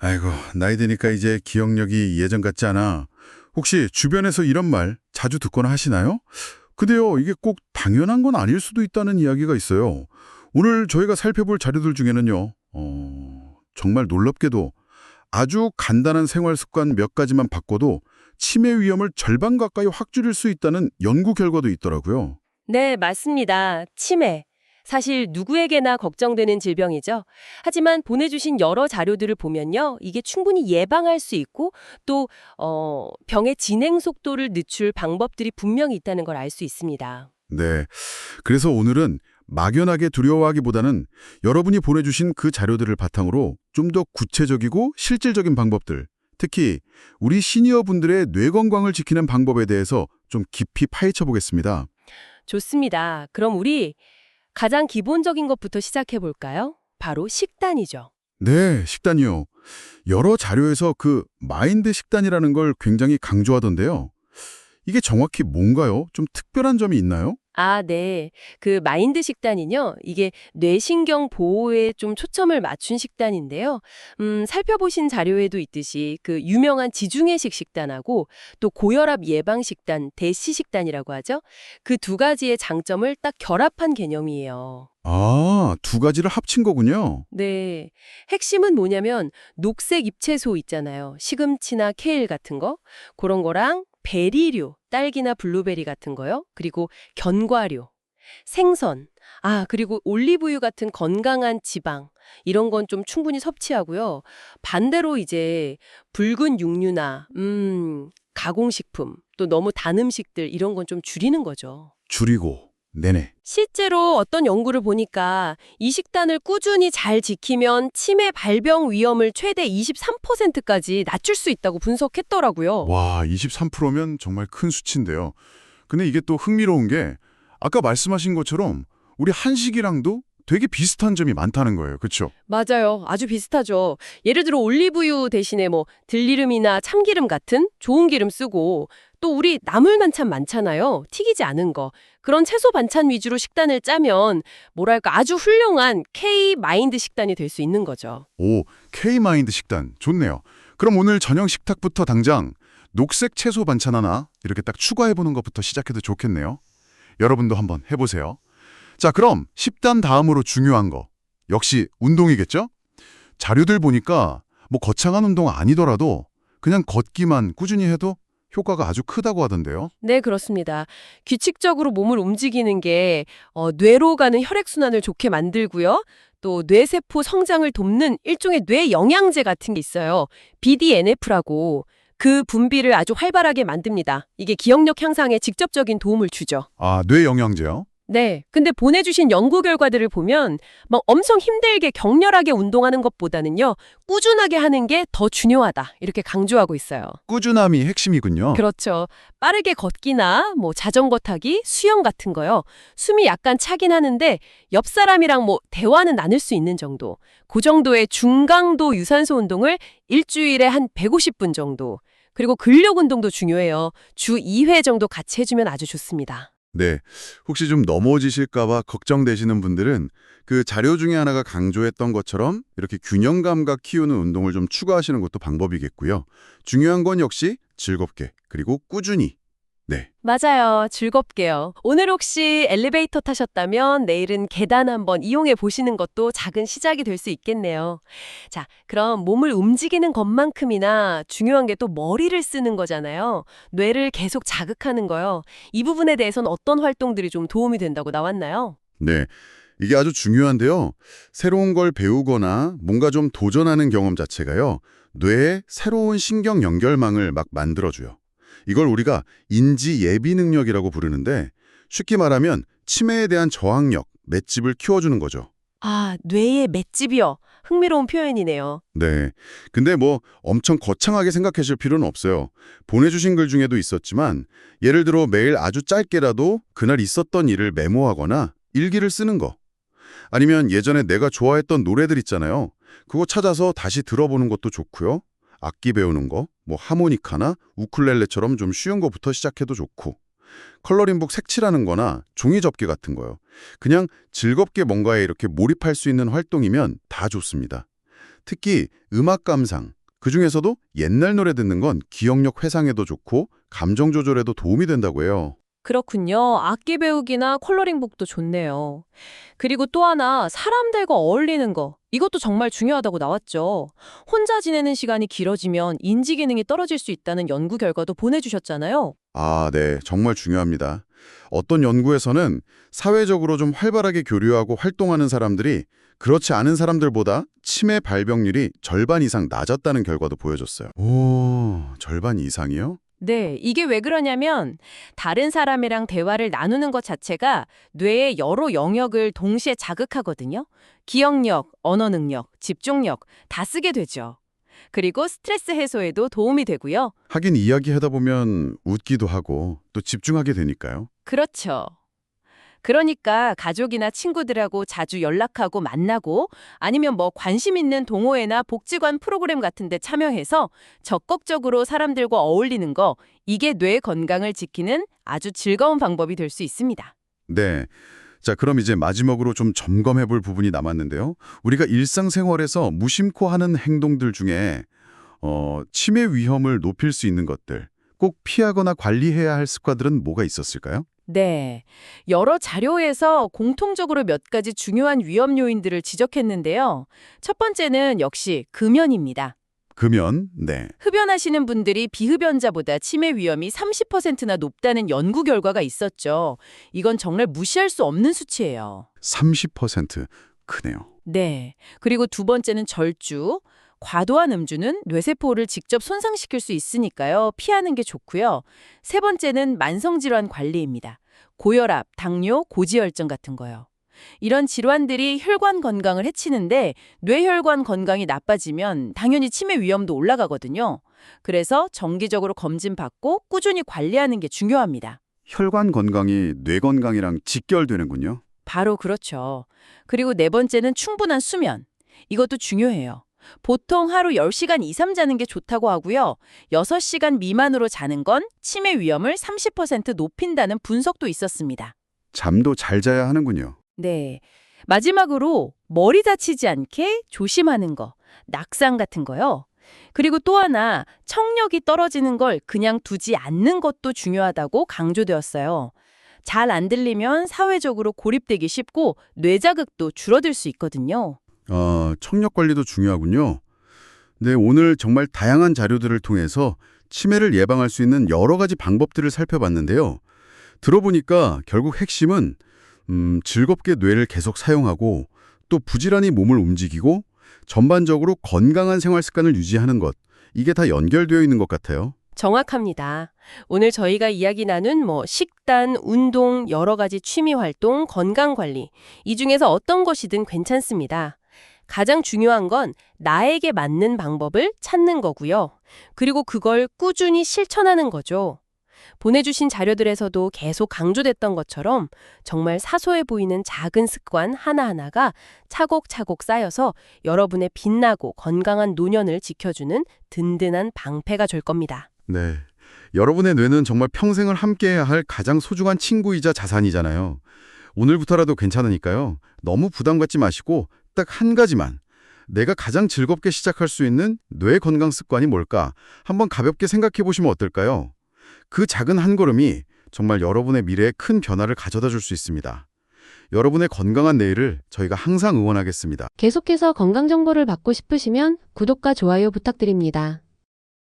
아이고, 나이 드니까 이제 기억력이 예전 같지 않아. 혹시 주변에서 이런 말 자주 듣거나 하시나요? 근데요, 이게 꼭 당연한 건 아닐 수도 있다는 이야기가 있어요. 오늘 저희가 살펴볼 자료들 중에는요, 정말 놀랍게도 아주 간단한 생활 습관 몇 가지만 바꿔도 치매 위험을 절반 가까이 확 줄일 수 있다는 연구 결과도 있더라고요. 네, 맞습니다. 치매. 사실 누구에게나 걱정되는 질병이죠. 하지만 보내주신 여러 자료들을 보면요. 이게 충분히 예방할 수 있고 또 병의 진행 속도를 늦출 방법들이 분명히 있다는 걸 알 수 있습니다. 네. 그래서 오늘은 막연하게 두려워하기보다는 여러분이 보내주신 그 자료들을 바탕으로 좀 더 구체적이고 실질적인 방법들, 특히 우리 시니어분들의 뇌 건강을 지키는 방법에 대해서 좀 깊이 파헤쳐 보겠습니다. 좋습니다. 그럼 우리 가장 기본적인 것부터 시작해 볼까요? 바로 식단이죠. 네, 식단이요. 여러 자료에서 그 마인드 식단이라는 걸 굉장히 강조하던데요. 이게 정확히 뭔가요? 좀 특별한 점이 있나요? 아, 네. 그 마인드 식단이요. 이게 뇌신경 보호에 좀 초점을 맞춘 식단인데요. 살펴보신 자료에도 있듯이 그 유명한 지중해식 식단하고 또 고혈압 예방 식단, 대시 식단이라고 하죠. 그 두 가지의 장점을 딱 결합한 개념이에요. 아, 두 가지를 합친 거군요. 네. 핵심은 뭐냐면 녹색 잎채소 있잖아요. 시금치나 케일 같은 거. 그런 거랑 베리류, 딸기나 블루베리 같은 거요. 그리고 견과류, 생선. 아, 그리고 올리브유 같은 건강한 지방. 이런 건 좀 충분히 섭취하고요. 반대로 이제 붉은 육류나 가공식품, 또 너무 단 음식들 이런 건 좀 줄이는 거죠. 줄이고, 네네. 실제로 어떤 연구를 보니까 이 식단을 꾸준히 잘 지키면 치매 발병 위험을 최대 23%까지 낮출 수 있다고 분석했더라고요. 와, 23%면 정말 큰 수치인데요. 근데 이게 또 흥미로운 게 아까 말씀하신 것처럼 우리 한식이랑도 되게 비슷한 점이 많다는 거예요. 그렇죠? 맞아요. 아주 비슷하죠. 예를 들어 올리브유 대신에 뭐 들기름이나 참기름 같은 좋은 기름 쓰고 또 우리 나물 반찬 많잖아요. 튀기지 않은 거. 그런 채소 반찬 위주로 식단을 짜면 뭐랄까 아주 훌륭한 K 마인드 식단이 될 수 있는 거죠. 오, K마인드 식단 좋네요. 그럼 오늘 저녁 식탁부터 당장 녹색 채소 반찬 하나 이렇게 딱 추가해보는 것부터 시작해도 좋겠네요. 여러분도 한번 해보세요. 자, 그럼 10단 다음으로 중요한 거. 역시 운동이겠죠? 자료들 보니까 뭐 거창한 운동 아니더라도 그냥 걷기만 꾸준히 해도 효과가 아주 크다고 하던데요. 네, 그렇습니다. 규칙적으로 몸을 움직이는 게 뇌로 가는 혈액순환을 좋게 만들고요. 또 뇌세포 성장을 돕는 일종의 뇌 영양제 같은 게 있어요. BDNF라고. 그 분비를 아주 활발하게 만듭니다. 이게 기억력 향상에 직접적인 도움을 주죠. 아, 뇌 영양제요? 네. 근데 보내주신 연구 결과들을 보면 막 엄청 힘들게 격렬하게 운동하는 것보다는요. 꾸준하게 하는 게 더 중요하다. 이렇게 강조하고 있어요. 꾸준함이 핵심이군요. 그렇죠. 빠르게 걷기나 뭐 자전거 타기, 수영 같은 거요. 숨이 약간 차긴 하는데 옆 사람이랑 뭐 대화는 나눌 수 있는 정도. 그 정도의 중강도 유산소 운동을 일주일에 한 150분 정도. 그리고 근력 운동도 중요해요. 주 2회 정도 같이 해주면 아주 좋습니다. 네. 혹시 좀 넘어지실까 봐 걱정되시는 분들은 그 자료 중에 하나가 강조했던 것처럼 이렇게 균형 감각 키우는 운동을 좀 추가하시는 것도 방법이겠고요. 중요한 건 역시 즐겁게 그리고 꾸준히. 네. 맞아요. 즐겁게요. 오늘 혹시 엘리베이터 타셨다면 내일은 계단 한번 이용해 보시는 것도 작은 시작이 될 수 있겠네요. 자, 그럼 몸을 움직이는 것만큼이나 중요한 게 또 머리를 쓰는 거잖아요. 뇌를 계속 자극하는 거요. 이 부분에 대해서는 어떤 활동들이 좀 도움이 된다고 나왔나요? 네. 이게 아주 중요한데요. 새로운 걸 배우거나 뭔가 좀 도전하는 경험 자체가요. 뇌에 새로운 신경 연결망을 막 만들어줘요. 이걸 우리가 인지 예비 능력이라고 부르는데 쉽게 말하면 치매에 대한 저항력, 맷집을 키워주는 거죠. 아, 뇌의 맷집이요. 흥미로운 표현이네요. 네. 근데 뭐 엄청 거창하게 생각하실 필요는 없어요. 보내주신 글 중에도 있었지만 예를 들어 매일 아주 짧게라도 그날 있었던 일을 메모하거나 일기를 쓰는 거. 아니면 예전에 내가 좋아했던 노래들 있잖아요. 그거 찾아서 다시 들어보는 것도 좋고요. 악기 배우는 거, 뭐 하모니카나 우쿨렐레처럼 좀 쉬운 거부터 시작해도 좋고. 컬러링북 색칠하는 거나 종이 접기 같은 거요. 그냥 즐겁게 뭔가에 이렇게 몰입할 수 있는 활동이면 다 좋습니다. 특히 음악 감상, 그중에서도 옛날 노래 듣는 건 기억력 회상에도 좋고 감정 조절에도 도움이 된다고 해요. 그렇군요. 악기 배우기나 컬러링북도 좋네요. 그리고 또 하나, 사람들과 어울리는 거. 이것도 정말 중요하다고 나왔죠. 혼자 지내는 시간이 길어지면 인지 기능이 떨어질 수 있다는 연구 결과도 보내주셨잖아요. 아, 네. 정말 중요합니다. 어떤 연구에서는 사회적으로 좀 활발하게 교류하고 활동하는 사람들이 그렇지 않은 사람들보다 치매 발병률이 절반 이상 낮았다는 결과도 보여줬어요. 오, 절반 이상이요? 네, 이게 왜 그러냐면 다른 사람이랑 대화를 나누는 것 자체가 뇌의 여러 영역을 동시에 자극하거든요. 기억력, 언어 능력, 집중력 다 쓰게 되죠. 그리고 스트레스 해소에도 도움이 되고요. 하긴 이야기하다 보면 웃기도 하고 또 집중하게 되니까요. 그렇죠. 그러니까 가족이나 친구들하고 자주 연락하고 만나고 아니면 뭐 관심 있는 동호회나 복지관 프로그램 같은 데 참여해서 적극적으로 사람들과 어울리는 거, 이게 뇌 건강을 지키는 아주 즐거운 방법이 될 수 있습니다. 네. 자, 그럼 이제 마지막으로 좀 점검해 볼 부분이 남았는데요. 우리가 일상생활에서 무심코 하는 행동들 중에 치매 위험을 높일 수 있는 것들, 꼭 피하거나 관리해야 할 습관들은 뭐가 있었을까요? 네. 여러 자료에서 공통적으로 몇 가지 중요한 위험 요인들을 지적했는데요. 첫 번째는 역시 금연입니다. 금연, 네. 흡연하시는 분들이 비흡연자보다 치매 위험이 30%나 높다는 연구 결과가 있었죠. 이건 정말 무시할 수 없는 수치예요. 30% 크네요. 네. 그리고 두 번째는 절주. 과도한 음주는 뇌세포를 직접 손상시킬 수 있으니까요. 피하는 게 좋고요. 세 번째는 만성질환 관리입니다. 고혈압, 당뇨, 고지혈증 같은 거요. 이런 질환들이 혈관 건강을 해치는데 뇌혈관 건강이 나빠지면 당연히 치매 위험도 올라가거든요. 그래서 정기적으로 검진받고 꾸준히 관리하는 게 중요합니다. 혈관 건강이 뇌 건강이랑 직결되는군요. 바로 그렇죠. 그리고 네 번째는 충분한 수면. 이것도 중요해요. 보통 하루 10시간 이상 자는 게 좋다고 하고요. 6시간 미만으로 자는 건 치매 위험을 30% 높인다는 분석도 있었습니다. 잠도 잘 자야 하는군요. 네. 마지막으로 머리 다치지 않게 조심하는 거, 낙상 같은 거요. 그리고 또 하나, 청력이 떨어지는 걸 그냥 두지 않는 것도 중요하다고 강조되었어요. 잘 안 들리면 사회적으로 고립되기 쉽고 뇌자극도 줄어들 수 있거든요. 청력 관리도 중요하군요. 네, 오늘 정말 다양한 자료들을 통해서 치매를 예방할 수 있는 여러 가지 방법들을 살펴봤는데요. 들어보니까 결국 핵심은 즐겁게 뇌를 계속 사용하고 또 부지런히 몸을 움직이고 전반적으로 건강한 생활 습관을 유지하는 것, 이게 다 연결되어 있는 것 같아요. 정확합니다. 오늘 저희가 이야기 나눈 식단, 운동, 여러 가지 취미 활동, 건강 관리, 이 중에서 어떤 것이든 괜찮습니다. 가장 중요한 건 나에게 맞는 방법을 찾는 거고요. 그리고 그걸 꾸준히 실천하는 거죠. 보내주신 자료들에서도 계속 강조됐던 것처럼 정말 사소해 보이는 작은 습관 하나하나가 차곡차곡 쌓여서 여러분의 빛나고 건강한 노년을 지켜주는 든든한 방패가 될 겁니다. 네. 여러분의 뇌는 정말 평생을 함께해야 할 가장 소중한 친구이자 자산이잖아요. 오늘부터라도 괜찮으니까요. 너무 부담 갖지 마시고 딱 한 가지만, 내가 가장 즐겁게 시작할 수 있는 뇌 건강 습관이 뭘까? 한번 가볍게 생각해 보시면 어떨까요? 그 작은 한 걸음이 정말 여러분의 미래에 큰 변화를 가져다 줄 수 있습니다. 여러분의 건강한 내일을 저희가 항상 응원하겠습니다. 계속해서 건강 정보를 받고 싶으시면 구독과 좋아요 부탁드립니다.